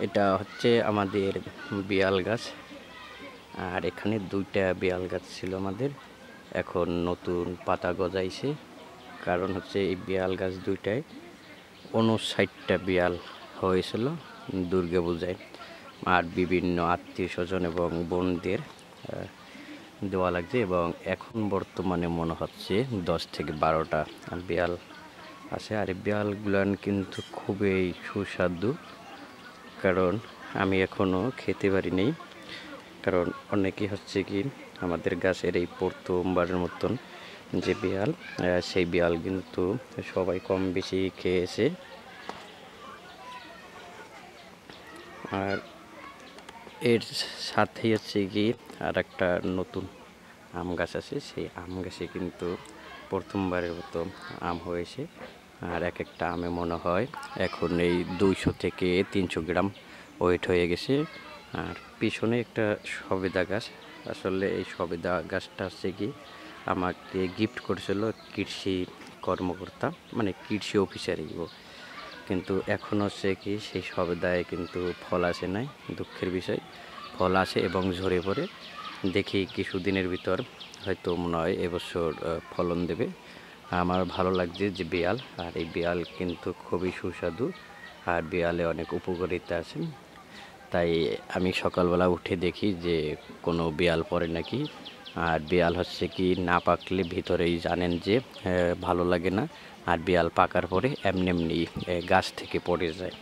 এটা হচ্ছে আমাদের বিয়াল গাছ। আর এখানে দুইটা বিয়াল গাছ ছিল আমাদের, এখন নতুন পাতা গজাইছে। কারণ হচ্ছে এই বিয়াল গাছ দুইটায় 59টা বিয়াল হয়েছিল দুর্গা পূজায়। আর বিভিন্ন আত্মীয় স্বজন এবং বোনদের দেওয়া লাগছে, এবং এখন বর্তমানে মনে হচ্ছে 10 থেকে 12টা বিয়াল আছে। আর এই বিয়ালগুলান কিন্তু খুবই সুস্বাদু, কারণ আমি এখনও খেতে পারি নাই। কারণ অনেকেই হচ্ছে কি আমাদের গাছের এই প্রথমবারের মতন যে বিয়াল, সেই বিয়াল কিন্তু সবাই কম বেশি খেয়েছে। আর এর সাথেই হচ্ছে কি আর একটা নতুন আম গাছ আছে, সেই আম গাছে কিন্তু প্রথমবারের মতো আম হয়েছে। আর এক একটা আমে মনে হয় এখন এই 200 থেকে 300 গ্রাম ওয়েট হয়ে গেছে। আর পিছনে একটা সবেদা গাছ, আসলে এই সবেদা গাছটা হচ্ছে কি আমাকে গিফট করেছিল কৃষি কর্মকর্তা, মানে কৃষি অফিসারই। কিন্তু এখন হচ্ছে কি সেই সবেদায় কিন্তু ফল আসে নাই, দুঃখের বিষয়। ফল আসে এবং ঝরে পড়ে, দেখি কিছুদিনের ভিতর হয়তো মনে হয় এবছর ফলন দেবে। আমার ভালো লাগছে যে বিয়াল, আর এই বিয়াল কিন্তু খুবই সুস্বাদু, আর বিয়ালে অনেক উপকারিতা আছে। তাই আমি সকালবেলা উঠে দেখি যে কোনো বিয়াল পড়ে নাকি। আর বিয়াল হচ্ছে কি না পাকলে ভিতরেই জানেন যে ভালো লাগে না, আর বিয়াল পাকার পরে এমনি এমনি গাছ থেকে পড়ে যায়।